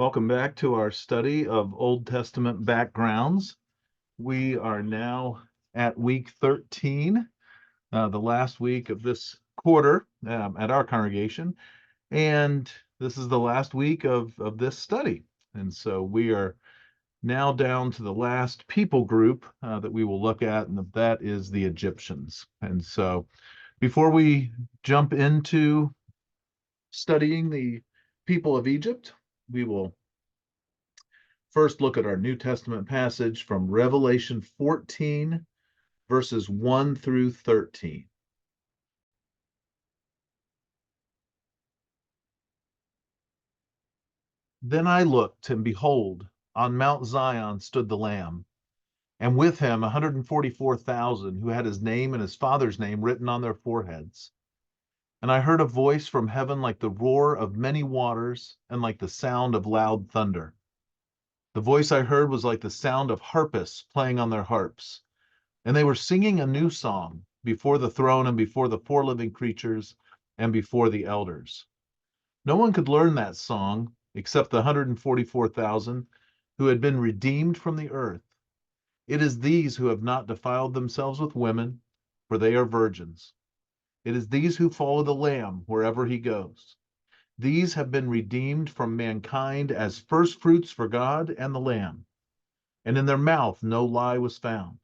Welcome back to our study of Old Testament backgrounds. We are now at week 13, the last week of this quarter at our congregation. And this is the last week of this study. And so we are now down to the last people group that we will look at, and that is the Egyptians. And so before we jump into studying the people of Egypt, we will first look at our New Testament passage from Revelation 14, verses 1 through 13. Then I looked, and behold, on Mount Zion stood the Lamb, and with him 144,000 who had his name and his father's name written on their foreheads. And I heard a voice from heaven like the roar of many waters and like the sound of loud thunder. The voice I heard was like the sound of harpists playing on their harps. And they were singing a new song before the throne and before the four living creatures and before the elders. No one could learn that song except the 144,000 who had been redeemed from the earth. It is these who have not defiled themselves with women, for they are virgins. It is these who follow the Lamb wherever he goes. These have been redeemed from mankind as firstfruits for God and the Lamb. And in their mouth no lie was found,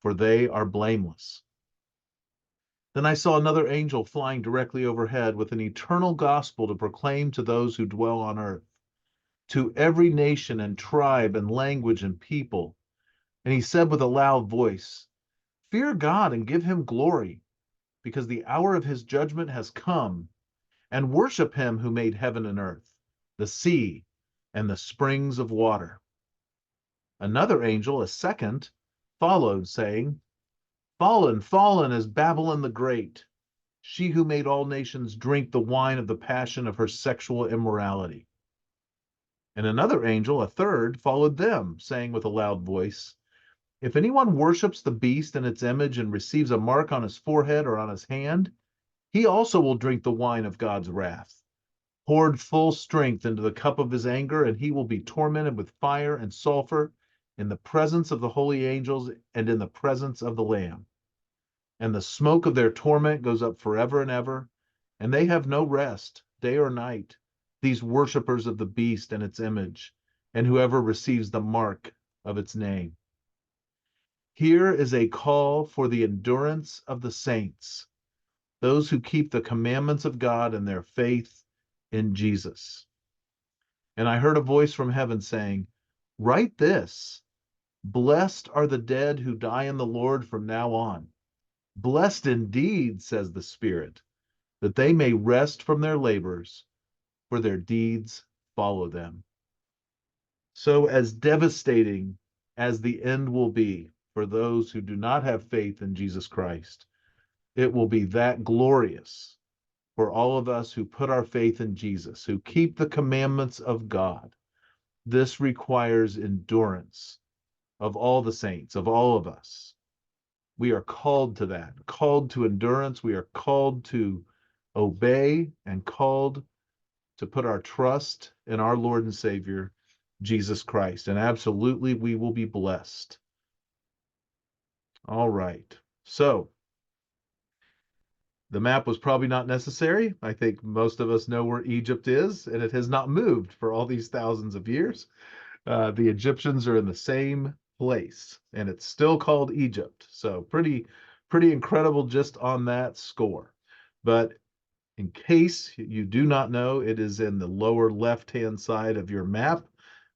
for they are blameless. Then I saw another angel flying directly overhead with an eternal gospel to proclaim to those who dwell on earth, to every nation and tribe and language and people. And he said with a loud voice, "Fear God and give him glory, because the hour of his judgment has come, and worship him who made heaven and earth, the sea, and the springs of water." Another angel, a second, followed, saying, "Fallen, fallen is Babylon the Great, she who made all nations drink the wine of the passion of her sexual immorality." And another angel, a third, followed them, saying with a loud voice, "If anyone worships the beast and its image and receives a mark on his forehead or on his hand, he also will drink the wine of God's wrath, poured full strength into the cup of his anger, and he will be tormented with fire and sulfur in the presence of the holy angels and in the presence of the Lamb. And the smoke of their torment goes up forever and ever, and they have no rest, day or night, these worshippers of the beast and its image, and whoever receives the mark of its name. Here is a call for the endurance of the saints, those who keep the commandments of God and their faith in Jesus. And I heard a voice from heaven saying, "Write this, blessed are the dead who die in the Lord from now on. Blessed indeed, says the Spirit, that they may rest from their labors, for their deeds follow them." So, as devastating as the end will be for those who do not have faith in Jesus Christ, it will be that glorious for all of us who put our faith in Jesus, who keep the commandments of God. This requires endurance of all the saints, of all of us. We are called to that, called to endurance. We are called to obey and called to put our trust in our Lord and Savior, Jesus Christ. And absolutely, we will be blessed. All right. So, the map was probably not necessary. I think most of us know where Egypt is, and it has not moved for all these thousands of years. The Egyptians are in the same place, and it's still called Egypt. So pretty incredible just on that score. But in case you do not know, it is in the lower left-hand side of your map,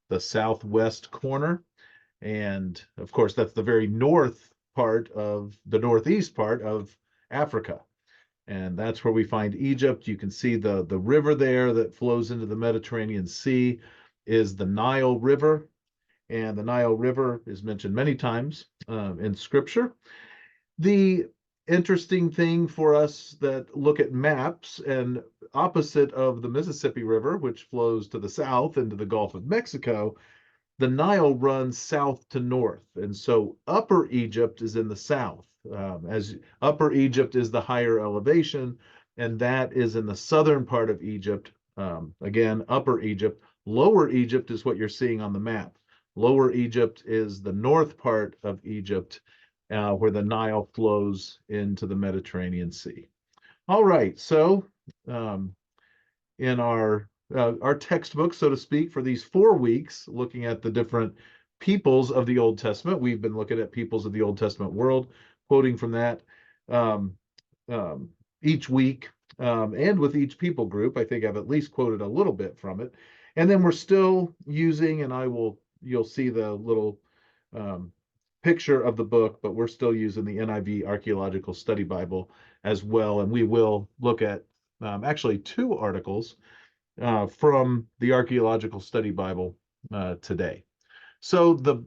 the southwest corner. And of course, that's the very north part of the northeast part of Africa. And that's where we find Egypt. You can see the river there that flows into the Mediterranean Sea is the Nile River. And the Nile River is mentioned many times in Scripture. The interesting thing for us that look at maps, and opposite of the Mississippi River, which flows to the south into the Gulf of Mexico, the Nile runs south to north. And so Upper Egypt is in the south. As Upper Egypt is the higher elevation, and that is in the southern part of Egypt. Again, Upper Egypt. Lower Egypt is what you're seeing on the map. Lower Egypt is the north part of Egypt, where the Nile flows into the Mediterranean Sea. All right, so um, in our textbook, so to speak, for these 4 weeks, looking at the different peoples of the Old Testament. We've been looking at peoples of the Old Testament world, quoting from that um, um, each week. And with each people group, I think I've at least quoted a little bit from it. And then we're still using, and you'll see the little um, picture of the book, but we're still using the NIV Archaeological Study Bible as well. And we will look at actually 2 articles from the Archaeological Study Bible today. So the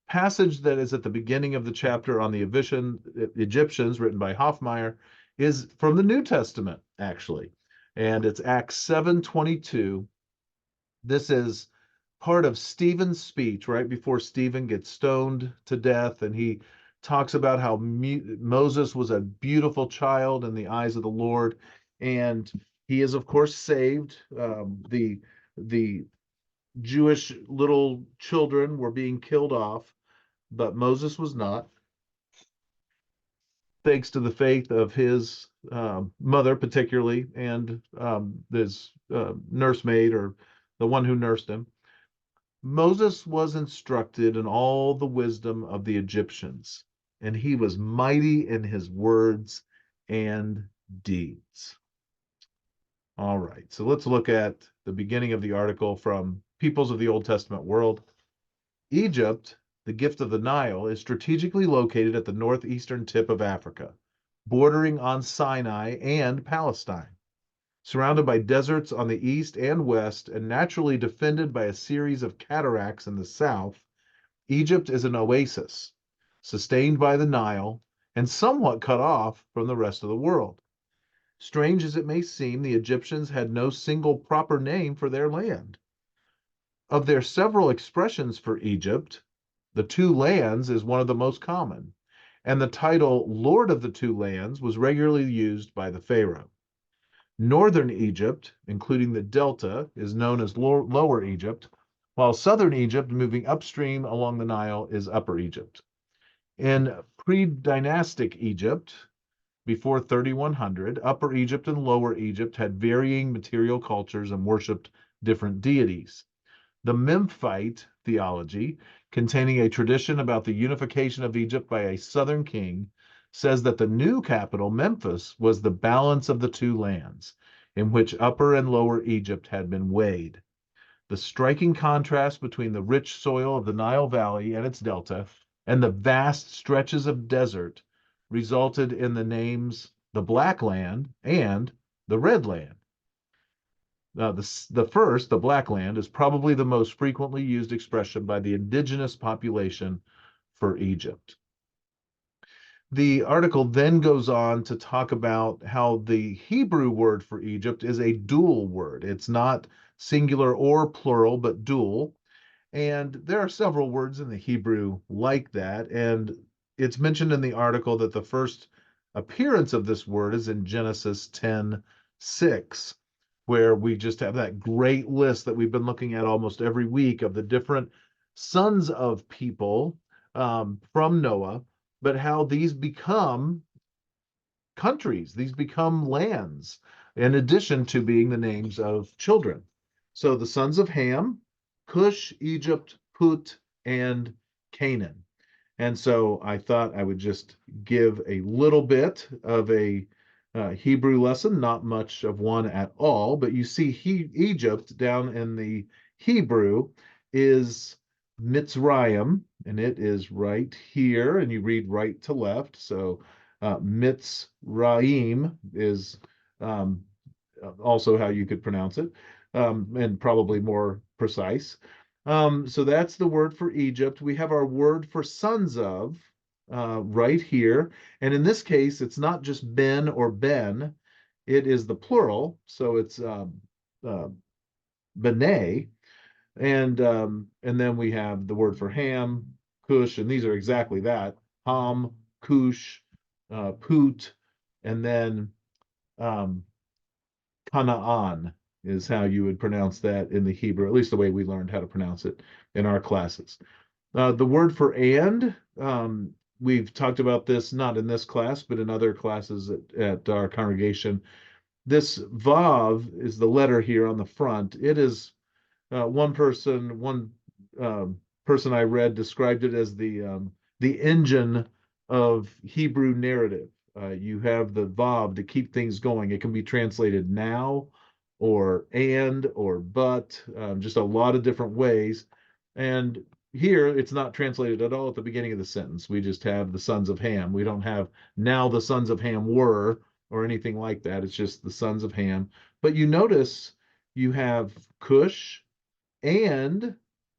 passage that is at the beginning of the chapter on the Egyptians, written by Hoffmeyer, is from the New Testament, actually. And it's Acts 7:22. This is part of Stephen's speech right before Stephen gets stoned to death, and he talks about how Moses was a beautiful child in the eyes of the Lord, and he is, of course, saved. The Jewish little children were being killed off, but Moses was not, thanks to the faith of his mother, particularly, and his nursemaid, or the one who nursed him. Moses was instructed in all the wisdom of the Egyptians, and he was mighty in his words and deeds. All right, so let's look at the beginning of the article from Peoples of the Old Testament World. Egypt, the gift of the Nile, is strategically located at the northeastern tip of Africa, bordering on Sinai and Palestine. Surrounded by deserts on the east and west, and naturally defended by a series of cataracts in the south, Egypt is an oasis, sustained by the Nile, and somewhat cut off from the rest of the world. Strange as it may seem, the Egyptians had no single proper name for their land. Of their several expressions for Egypt, the two lands is one of the most common, and the title Lord of the Two Lands was regularly used by the Pharaoh. Northern Egypt, including the Delta, is known as Lower Egypt, while southern Egypt, moving upstream along the Nile, is Upper Egypt. In pre-dynastic Egypt, before 3100, Upper Egypt and Lower Egypt had varying material cultures and worshipped different deities. The Memphite theology, containing a tradition about the unification of Egypt by a southern king, says that the new capital, Memphis, was the balance of the two lands, in which Upper and Lower Egypt had been weighed. The striking contrast between the rich soil of the Nile Valley and its delta and the vast stretches of desert resulted in the names the Black Land and the Red Land. The first, the Black Land, is probably the most frequently used expression by the indigenous population for Egypt. The article then goes on to talk about how the Hebrew word for Egypt is a dual word. It's not singular or plural, but dual. And there are several words in the Hebrew like that. And it's mentioned in the article that the first appearance of this word is in Genesis 10:6, where we just have that great list that we've been looking at almost every week of the different sons of people from Noah, but how these become countries, these become lands, in addition to being the names of children. So the sons of Ham, Cush, Egypt, Put, and Canaan. And so I thought I would just give a little bit of a Hebrew lesson, not much of one at all, but you see Egypt down in the Hebrew is Mitzrayim, and it is right here, and you read right to left. So Mitzrayim is also how you could pronounce it, and probably more precise. So that's the word for Egypt. We have our word for sons of right here. And in this case, it's not just Ben or Ben, it is the plural. So it's Bene. And then we have the word for Ham, Cush, and these are exactly that. Ham, Cush, Put, and then Canaan. is how you would pronounce that in the Hebrew, at least the way we learned how to pronounce it in our classes. The word for and, we've talked about this not in this class, but in other classes at our congregation. This vav is the letter here on the front. It is one person I read described it as the engine of Hebrew narrative. You have the vav to keep things going. It can be translated now or and or but, just a lot of different ways. And here it's not translated at all at the beginning of the sentence. We just have the sons of Ham. We don't have now the sons of Ham were or anything like that. It's just the sons of Ham. But you notice you have Cush and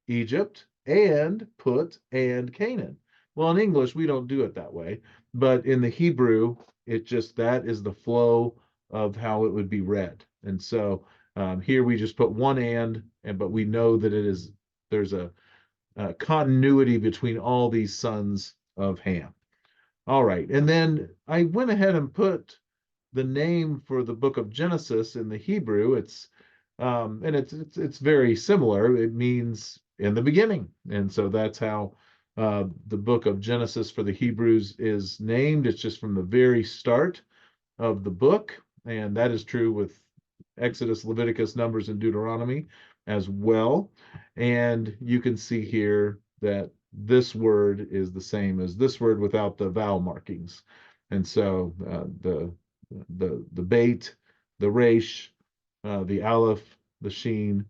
Egypt and Put and Canaan. Well, in English, we don't do it that way, but in the Hebrew, it just that is the flow of how it would be read. And so here we just put one and but we know that there's a continuity between all these sons of Ham. All right, and then I went ahead and put the name for the book of Genesis in the Hebrew. It's very similar. It means in the beginning, and so that's how the book of Genesis for the Hebrews is named. It's just from the very start of the book, and that is true with Exodus, Leviticus, Numbers, and Deuteronomy as well. And you can see here that this word is the same as this word without the vowel markings. And so the bait, the resh, the aleph, the sheen,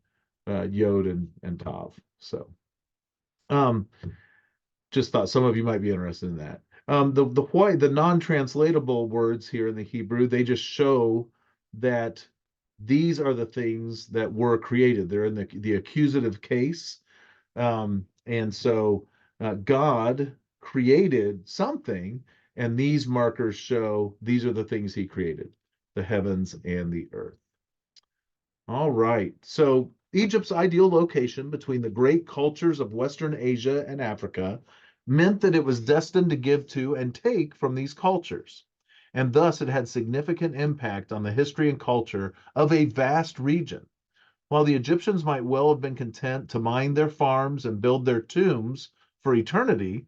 yod, and tav. So um, just thought some of you might be interested in that. The non-translatable words here in the Hebrew, they just show that these are the things that were created. They're in the accusative case. And so God created something, and these markers show these are the things he created, the heavens and the earth. All right. So Egypt's ideal location between the great cultures of Western Asia and Africa meant that it was destined to give to and take from these cultures. And thus it had significant impact on the history and culture of a vast region. While the Egyptians might well have been content to mind their farms and build their tombs for eternity,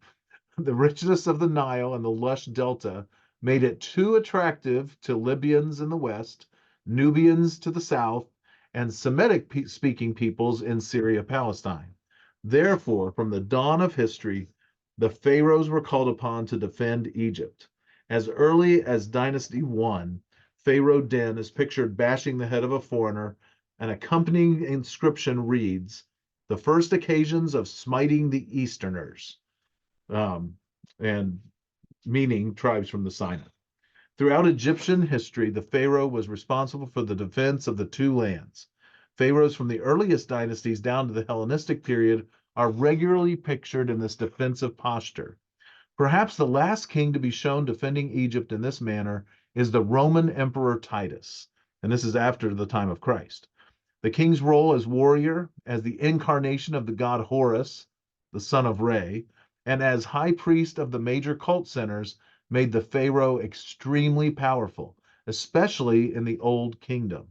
the richness of the Nile and the lush delta made it too attractive to Libyans in the west, Nubians to the south, and Semitic speaking peoples in Syria-Palestine. Therefore, from the dawn of history, the pharaohs were called upon to defend Egypt. As early as Dynasty 1, Pharaoh Den is pictured bashing the head of a foreigner. An accompanying inscription reads, "The first occasions of smiting the Easterners," and meaning tribes from the Sinai. Throughout Egyptian history, the pharaoh was responsible for the defense of the two lands. Pharaohs from the earliest dynasties down to the Hellenistic period are regularly pictured in this defensive posture. Perhaps the last king to be shown defending Egypt in this manner is the Roman Emperor Titus, and this is after the time of Christ. The king's role as warrior, as the incarnation of the god Horus, the son of Re, and as high priest of the major cult centers made the pharaoh extremely powerful, especially in the Old Kingdom.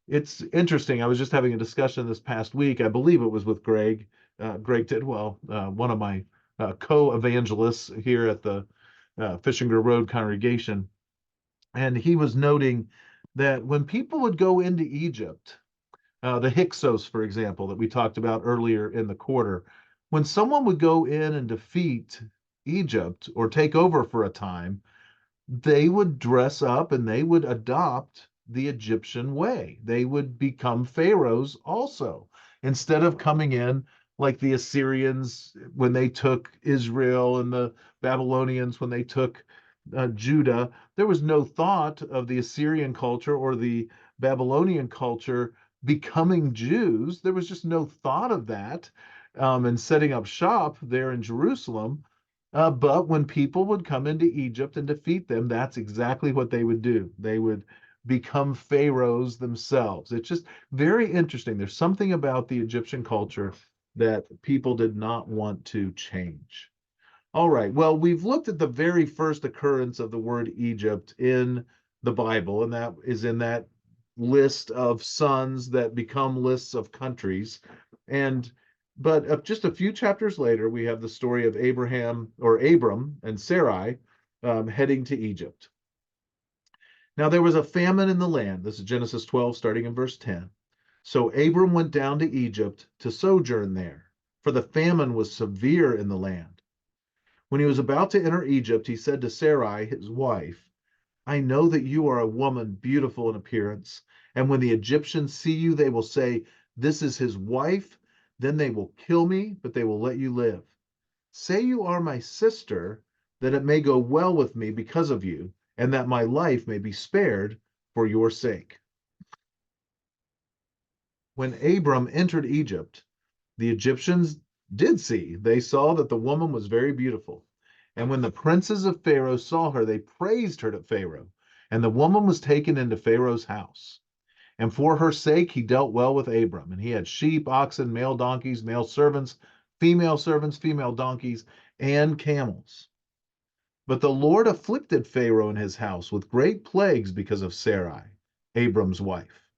It's interesting. I was just having a discussion this past week. I believe it was with Greg. Greg Tidwell, one of my co-evangelists here at the Fishinger Road congregation. And he was noting that when people would go into Egypt, the Hyksos, for example, that we talked about earlier in the quarter, when someone would go in and defeat Egypt or take over for a time, they would dress up and they would adopt the Egyptian way. They would become pharaohs also, instead of coming in like the Assyrians when they took Israel and the Babylonians when they took Judah. There was no thought of the Assyrian culture or the Babylonian culture becoming Jews. There was just no thought of that, and setting up shop there in Jerusalem. But when people would come into Egypt and defeat them, that's exactly what they would do. They would become pharaohs themselves. It's just very interesting. There's something about the Egyptian culture that people did not want to change. All right. Well, we've looked at the very first occurrence of the word Egypt in the Bible, and that is in that list of sons that become lists of countries. But just a few chapters later, we have the story of Abram and Sarai heading to Egypt. Now there was a famine in the land. This is Genesis 12, starting in verse 10. So Abram went down to Egypt to sojourn there, for the famine was severe in the land. When he was about to enter Egypt, he said to Sarai, his wife, I know that you are a woman beautiful in appearance, and when the Egyptians see you, they will say, this is his wife. Then they will kill me, but they will let you live. Say you are my sister, that it may go well with me because of you, and that my life may be spared for your sake. When Abram entered Egypt, the Egyptians did see. They saw that the woman was very beautiful. And when the princes of Pharaoh saw her, they praised her to Pharaoh. And the woman was taken into Pharaoh's house. And for her sake, he dealt well with Abram. And he had sheep, oxen, male donkeys, male servants, female donkeys, and camels. But the Lord afflicted Pharaoh and his house with great plagues because of Sarai, Abram's wife.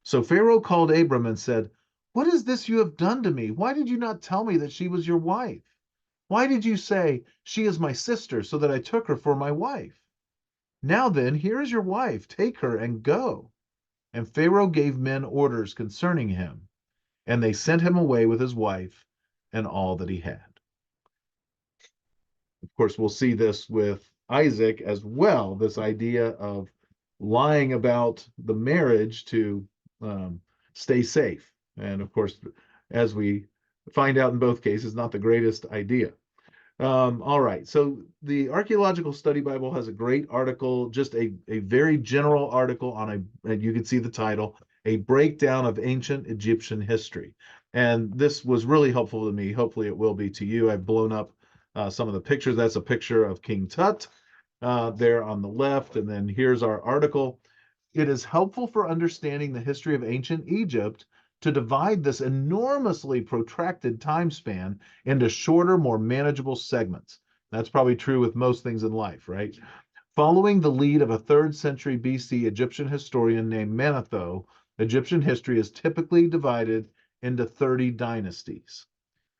So Pharaoh called Abram and said, what is this you have done to me? Why did you not tell me that she was your wife? Why did you say, she is my sister, so that I took her for my wife? Now then, here is your wife. Take her and go. And Pharaoh gave men orders concerning him, and they sent him away with his wife and all that he had. Of course, we'll see this with Isaac as well, this idea of lying about the marriage to stay safe. And of course, as we find out in both cases, not the greatest idea. All right, so the Archaeological Study Bible has a great article, just a very general article on and you can see the title, A Breakdown of Ancient Egyptian History. And this was really helpful to me. Hopefully it will be to you. I've blown up some of the pictures. That's a picture of King Tut there on the left. And then here's our article. It is helpful for understanding the history of ancient Egypt to divide this enormously protracted time span into shorter, more manageable segments. That's probably true with most things in life, right? Following the lead of a 3rd century BC Egyptian historian named Manetho, Egyptian history is typically divided into 30 dynasties.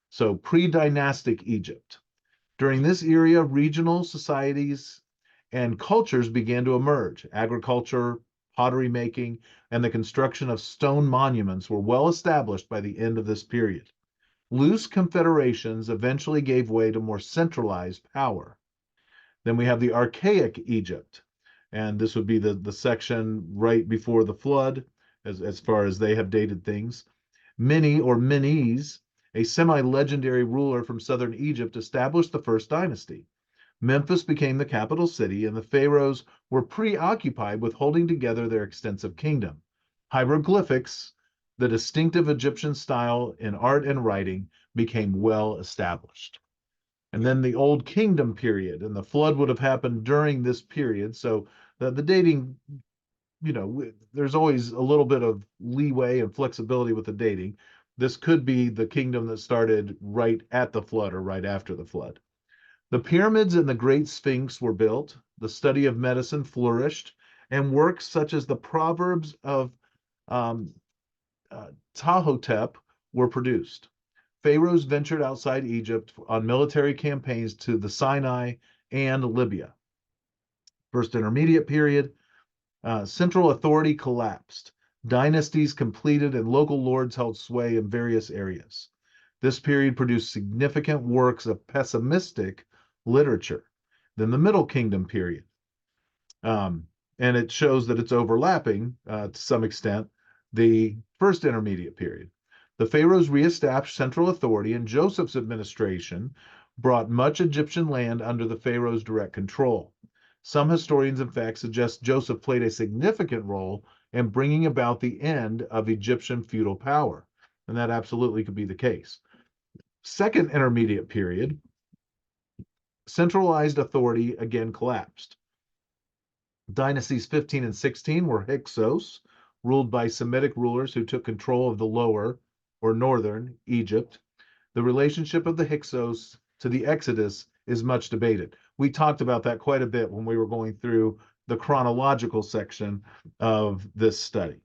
So pre-dynastic Egypt. During this era, regional societies and cultures began to emerge. Agriculture, pottery making, and the construction of stone monuments were well established by the end of this period. Loose confederations eventually gave way to more centralized power. Then we have the archaic Egypt, and this would be the section right before the flood, as far as they have dated things. Menes, a semi-legendary ruler from southern Egypt, established the first dynasty. Memphis became the capital city, and the pharaohs were preoccupied with holding together their extensive kingdom. Hieroglyphics, the distinctive Egyptian style in art and writing, became well established. And then the Old Kingdom period, and the flood would have happened during this period. So the dating, there's always a little bit of leeway and flexibility with the dating. This could be the kingdom that started right at the flood or right after the flood. The pyramids and the Great Sphinx were built, the study of medicine flourished, and works such as the Proverbs of Ptahhotep were produced. Pharaohs ventured outside Egypt on military campaigns to the Sinai and Libya. First Intermediate period, central authority collapsed. Dynasties completed and local lords held sway in various areas. This period produced significant works of pessimistic literature. Then the Middle Kingdom period. And it shows that it's overlapping to some extent the First Intermediate period. The pharaohs reestablished central authority, and Joseph's administration brought much Egyptian land under the pharaoh's direct control. Some historians, in fact, suggest Joseph played a significant role in bringing about the end of Egyptian feudal power, and that absolutely could be the case. Second Intermediate period, centralized authority again collapsed. Dynasties 15 and 16 were Hyksos, ruled by Semitic rulers who took control of the lower or northern Egypt. The relationship of the Hyksos to the Exodus is much debated. We talked about that quite a bit when we were going through the chronological section of this study.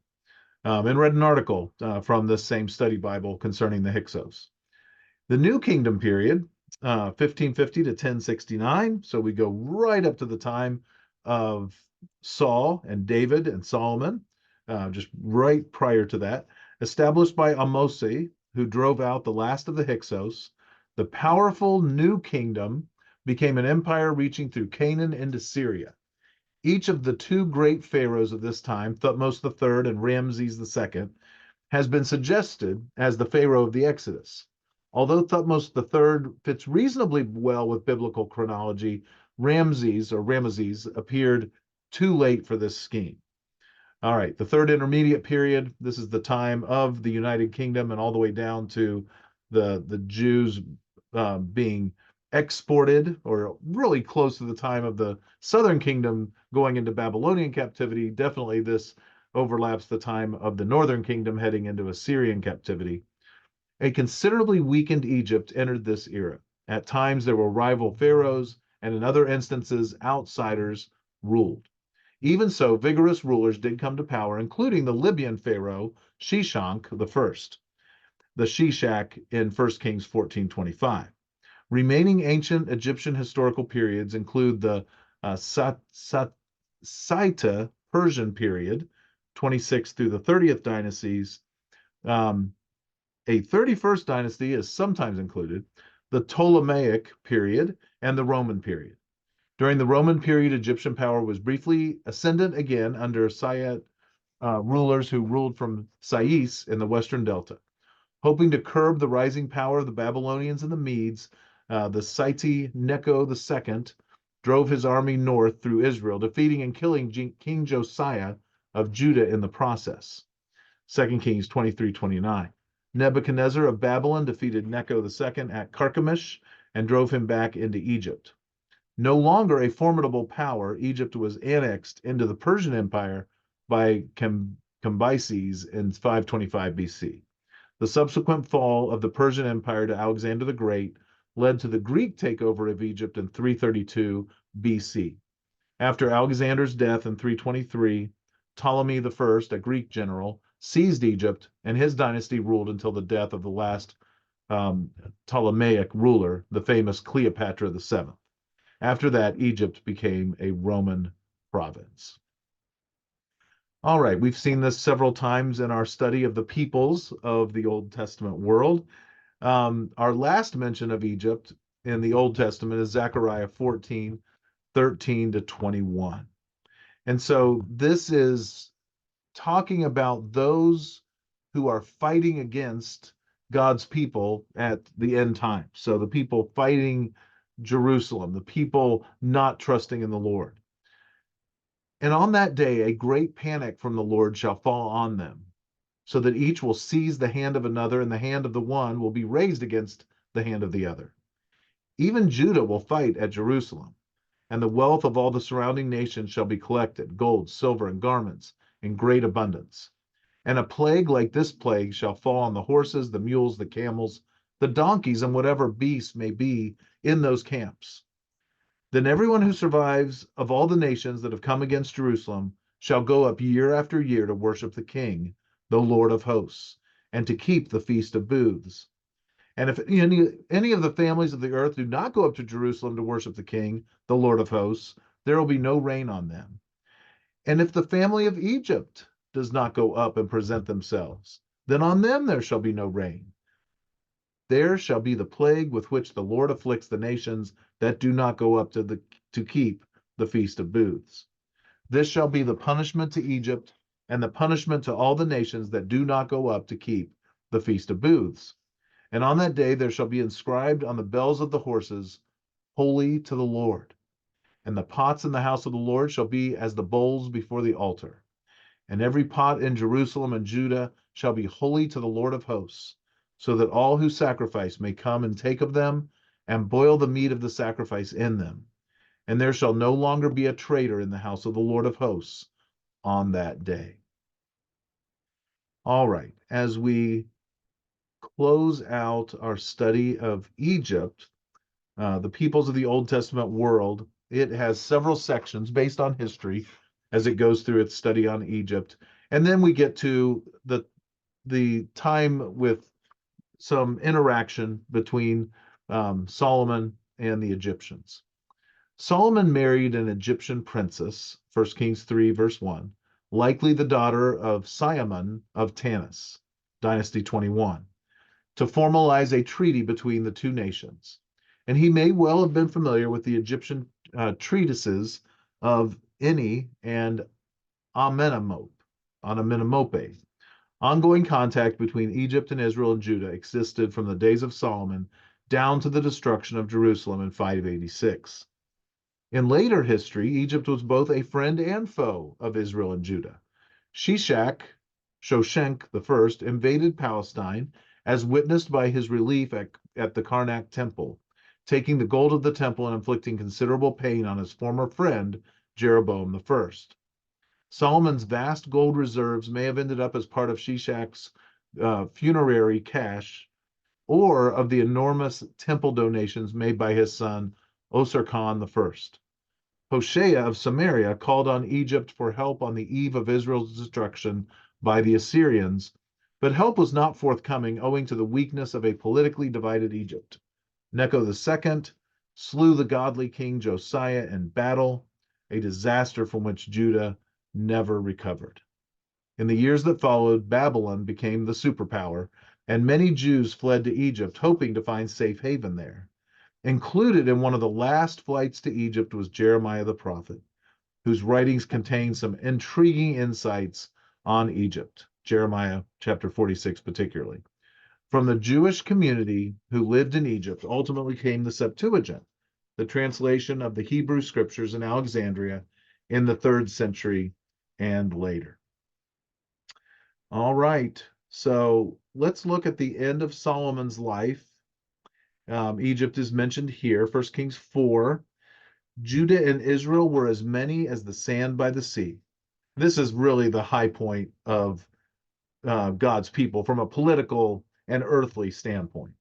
And read an article from this same study Bible concerning the Hyksos. The New Kingdom period, 1550 to 1069, so we go right up to the time of Saul and David and Solomon, just right prior to that, established by Amosi, who drove out the last of the Hyksos. The powerful New Kingdom became an empire reaching through Canaan into Syria. Each of the two great pharaohs of this time, Thutmose III and Ramses II, has been suggested as the pharaoh of the Exodus. Although Thutmose III fits reasonably well with biblical chronology, Ramses appeared too late for this scheme. All right, the third intermediate period, this is the time of the United Kingdom and all the way down to the Jews being exported, or really close to the time of the Southern Kingdom going into Babylonian captivity. Definitely this overlaps the time of the Northern Kingdom heading into Assyrian captivity. A considerably weakened Egypt entered this era. At times there were rival pharaohs, and in other instances, outsiders ruled. Even so, vigorous rulers did come to power, including the Libyan pharaoh Shishak I, the Shishak in 1 Kings 14:25. Remaining ancient Egyptian historical periods include the Saita Persian period, 26th through the 30th dynasties. A 31st dynasty is sometimes included, the Ptolemaic period, and the Roman period. During the Roman period, Egyptian power was briefly ascendant again under Sayyid rulers who ruled from Sais in the western delta. Hoping to curb the rising power of the Babylonians and the Medes, the Scythe Necho II drove his army north through Israel, defeating and killing King Josiah of Judah in the process. 2 Kings 23:29. Nebuchadnezzar of Babylon defeated Necho II at Carchemish and drove him back into Egypt. No longer a formidable power, Egypt was annexed into the Persian Empire by Cambyses in 525 BC. The subsequent fall of the Persian Empire to Alexander the Great led to the Greek takeover of Egypt in 332 BC. After Alexander's death in 323, Ptolemy I, a Greek general, seized Egypt, and his dynasty ruled until the death of the last Ptolemaic ruler, the famous Cleopatra VII. After that, Egypt became a Roman province. All right, we've seen this several times in our study of the peoples of the Old Testament world. Our last mention of Egypt in the Old Testament is Zechariah 14:13 to 21. And so this is talking about those who are fighting against God's people at the end time. So the people fighting Jerusalem, the people not trusting in the Lord. And on that day, a great panic from the Lord shall fall on them, so that each will seize the hand of another, and the hand of the one will be raised against the hand of the other. Even Judah will fight at Jerusalem, and the wealth of all the surrounding nations shall be collected, gold, silver, and garments in great abundance. And a plague like this plague shall fall on the horses, the mules, the camels, the donkeys, and whatever beasts may be in those camps. Then everyone who survives of all the nations that have come against Jerusalem shall go up year after year to worship the King, the Lord of hosts, and to keep the Feast of Booths. And if any of the families of the earth do not go up to Jerusalem to worship the King, the Lord of hosts, there will be no rain on them. And if the family of Egypt does not go up and present themselves, then on them there shall be no rain. There shall be the plague with which the Lord afflicts the nations that do not go up to keep the Feast of Booths. This shall be the punishment to Egypt, and the punishment to all the nations that do not go up to keep the Feast of Booths. And on that day there shall be inscribed on the bells of the horses, Holy to the Lord. And the pots in the house of the Lord shall be as the bowls before the altar. And every pot in Jerusalem and Judah shall be holy to the Lord of hosts, so that all who sacrifice may come and take of them, and boil the meat of the sacrifice in them. And there shall no longer be a traitor in the house of the Lord of hosts on that day. All right, as we close out our study of Egypt, the peoples of the Old Testament world, It has several sections based on history as it goes through its study on Egypt. And then we get to the time with some interaction between Solomon and the Egyptians. Solomon married an Egyptian princess, 1 Kings 3, verse 1, likely the daughter of Siamon of Tanis, Dynasty 21, to formalize a treaty between the two nations. And he may well have been familiar with the Egyptian treatises of Eni and Amenemope. Ongoing contact between Egypt and Israel and Judah existed from the days of Solomon down to the destruction of Jerusalem in 586. In later history, Egypt was both a friend and foe of Israel and Judah. Shoshenq I invaded Palestine, as witnessed by his relief at the Karnak temple, taking the gold of the temple and inflicting considerable pain on his former friend, Jeroboam I. Solomon's vast gold reserves may have ended up as part of Shoshenq's funerary cash, or of the enormous temple donations made by his son, Osir-Khan I. Hoshea of Samaria called on Egypt for help on the eve of Israel's destruction by the Assyrians, but help was not forthcoming owing to the weakness of a politically divided Egypt. Necho II slew the godly king Josiah in battle, a disaster from which Judah never recovered. In the years that followed, Babylon became the superpower, and many Jews fled to Egypt, hoping to find safe haven there. Included in one of the last flights to Egypt was Jeremiah the prophet, whose writings contain some intriguing insights on Egypt, Jeremiah chapter 46 particularly. From the Jewish community who lived in Egypt ultimately came the Septuagint, the translation of the Hebrew scriptures in Alexandria in the 3rd century and later. All right, so let's look at the end of Solomon's life. Egypt is mentioned here, 1 Kings 4. Judah and Israel were as many as the sand by the sea. This is really the high point of God's people from a political and earthly standpoint.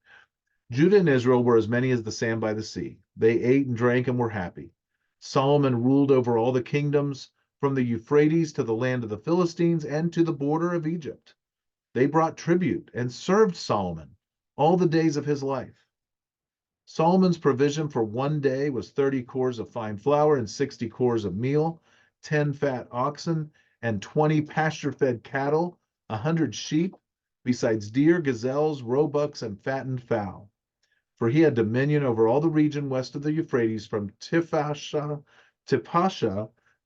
Judah and Israel were as many as the sand by the sea. They ate and drank and were happy. Solomon ruled over all the kingdoms from the Euphrates to the land of the Philistines and to the border of Egypt. They brought tribute and served Solomon all the days of his life. Solomon's provision for one day was 30 cores of fine flour and 60 cores of meal, 10 fat oxen, and 20 pasture-fed cattle, 100 sheep, besides deer, gazelles, roebucks, and fattened fowl. For he had dominion over all the region west of the Euphrates, from Tipasha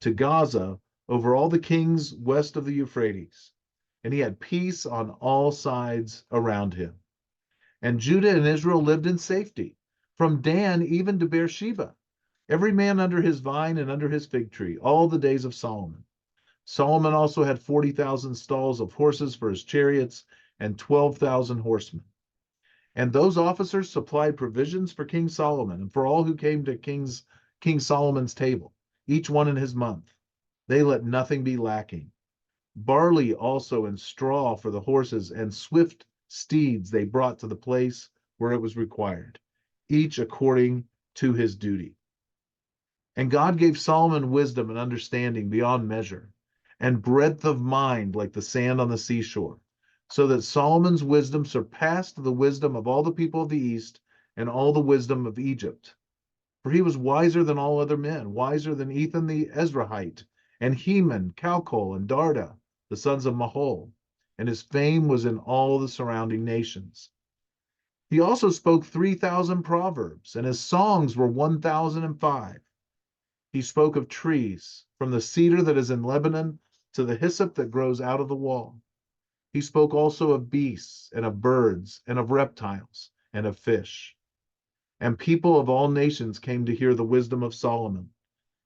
to Gaza, over all the kings west of the Euphrates. And he had peace on all sides around him. And Judah and Israel lived in safety, from Dan even to Beersheba, every man under his vine and under his fig tree, all the days of Solomon. Solomon also had 40,000 stalls of horses for his chariots and 12,000 horsemen. And those officers supplied provisions for King Solomon and for all who came to King Solomon's table, each one in his month. They let nothing be lacking. Barley also and straw for the horses, and swift steeds they brought to the place where it was required, each according to his duty. And God gave Solomon wisdom and understanding beyond measure, and breadth of mind like the sand on the seashore, so that Solomon's wisdom surpassed the wisdom of all the people of the East and all the wisdom of Egypt. For he was wiser than all other men, wiser than Ethan the Ezrahite, and Heman, Calcol, and Darda, the sons of Mahol, and his fame was in all the surrounding nations. He also spoke 3,000 proverbs, and his songs were 1,005. He spoke of trees, from the cedar that is in Lebanon to the hyssop that grows out of the wall. He spoke also of beasts, and of birds, and of reptiles, and of fish. And people of all nations came to hear the wisdom of Solomon,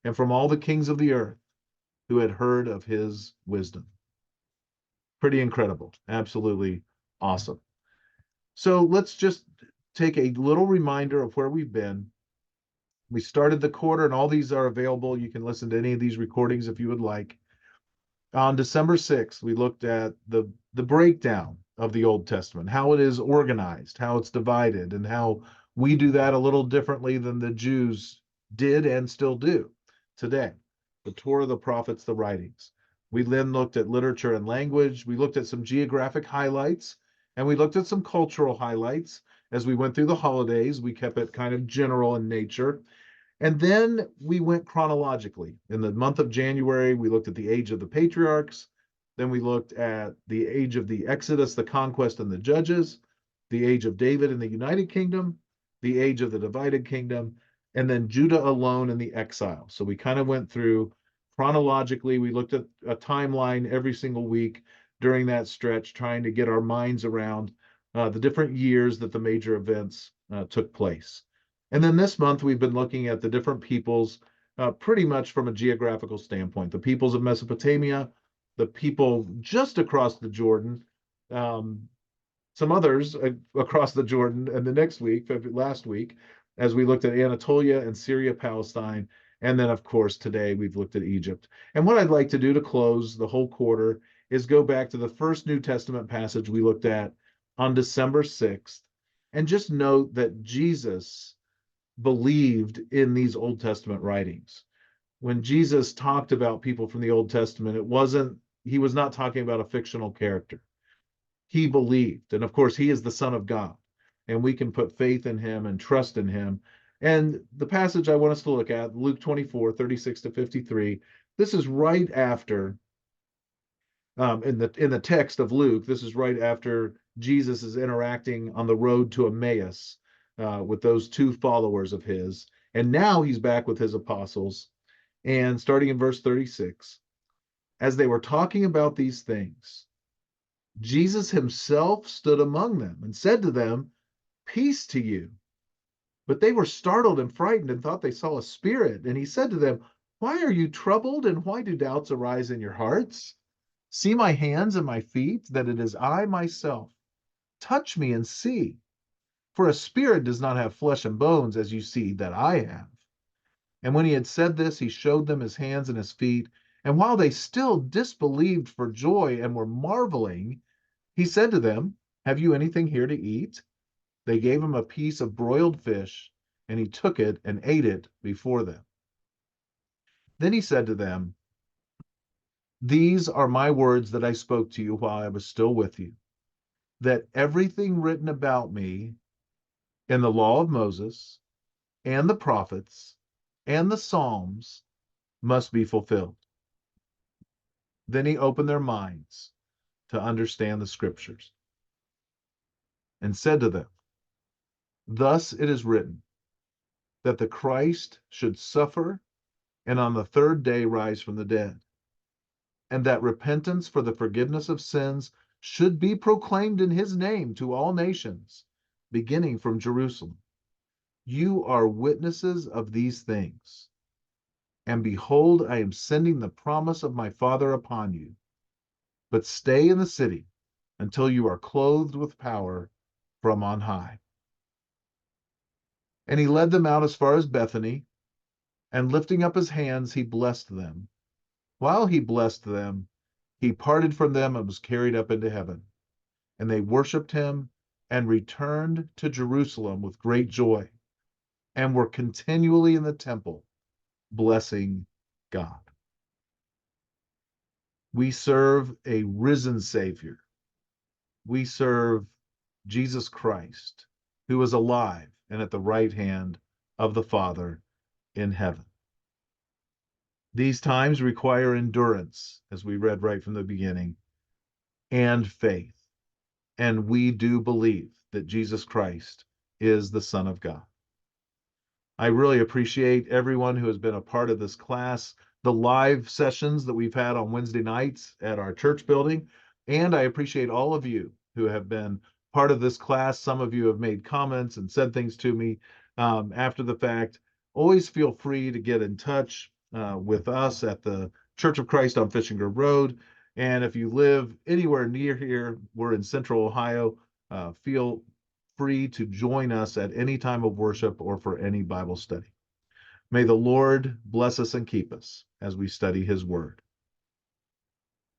and from all the kings of the earth who had heard of his wisdom. Pretty incredible. Absolutely awesome. So let's just take a little reminder of where we've been. We started the quarter, and all these are available. You can listen to any of these recordings if you would like. On December 6th, we looked at the breakdown of the Old Testament, how it is organized, how it's divided, and how we do that a little differently than the Jews did and still do today. The Torah, the prophets, the writings. We then looked at literature and language. We looked at some geographic highlights, and we looked at some cultural highlights. As we went through the holidays, we kept it kind of general in nature. And then we went chronologically. In the month of January, we looked at the age of the patriarchs. Then we looked at the age of the Exodus, the conquest, and the judges, the age of David in the United Kingdom, the age of the divided kingdom, and then Judah alone in the exile. So we kind of went through chronologically. We looked at a timeline every single week during that stretch, trying to get our minds around the different years that the major events took place. And then this month, we've been looking at the different peoples pretty much from a geographical standpoint. The peoples of Mesopotamia, the people just across the Jordan, some others across the Jordan, and the next week, last week, as we looked at Anatolia and Syria-Palestine. And then, of course, today we've looked at Egypt. And what I'd like to do to close the whole quarter is go back to the first New Testament passage we looked at on December 6th, and just note that Jesus believed in these Old Testament writings. When Jesus talked about people from the Old Testament, he was not talking about a fictional character. He believed. And of course, he is the Son of God. And we can put faith in him and trust in him. And the passage I want us to look at, Luke 24, 36 to 53, this is right after, in the text of Luke, this is right after Jesus is interacting on the road to Emmaus with those two followers of his. And now he's back with his apostles. And starting in verse 36, as they were talking about these things, Jesus himself stood among them and said to them, "Peace to you." But they were startled and frightened and thought they saw a spirit. And he said to them, "Why are you troubled, and why do doubts arise in your hearts? See my hands and my feet, that it is I myself. Touch me and see. For a spirit does not have flesh and bones, as you see that I have." And when he had said this, he showed them his hands and his feet. And while they still disbelieved for joy and were marveling, he said to them, "Have you anything here to eat?" They gave him a piece of broiled fish, and he took it and ate it before them. Then he said to them, "These are my words that I spoke to you while I was still with you, that everything written about me in the law of Moses and the prophets and the Psalms must be fulfilled." Then he opened their minds to understand the scriptures and said to them, "Thus it is written, that the Christ should suffer and on the third day rise from the dead, and that repentance for the forgiveness of sins should be proclaimed in his name to all nations, beginning from Jerusalem. You are witnesses of these things. And behold, I am sending the promise of my Father upon you. But stay in the city until you are clothed with power from on high." And he led them out as far as Bethany, and lifting up his hands, he blessed them. While he blessed them, he parted from them and was carried up into heaven. And they worshiped him and returned to Jerusalem with great joy, and were continually in the temple, blessing God. We serve a risen Savior. We serve Jesus Christ, who is alive and at the right hand of the Father in heaven. These times require endurance, as we read right from the beginning, and faith. And we do believe that Jesus Christ is the Son of God. I really appreciate everyone who has been a part of this class, the live sessions that we've had on Wednesday nights at our church building, and I appreciate all of you who have been part of this class. Some of you have made comments and said things to me after the fact. Always feel free to get in touch with us at the Church of Christ on Fishing Grove Road. And if you live anywhere near here, we're in Central Ohio, feel free to join us at any time of worship or for any Bible study. May the Lord bless us and keep us as we study his word.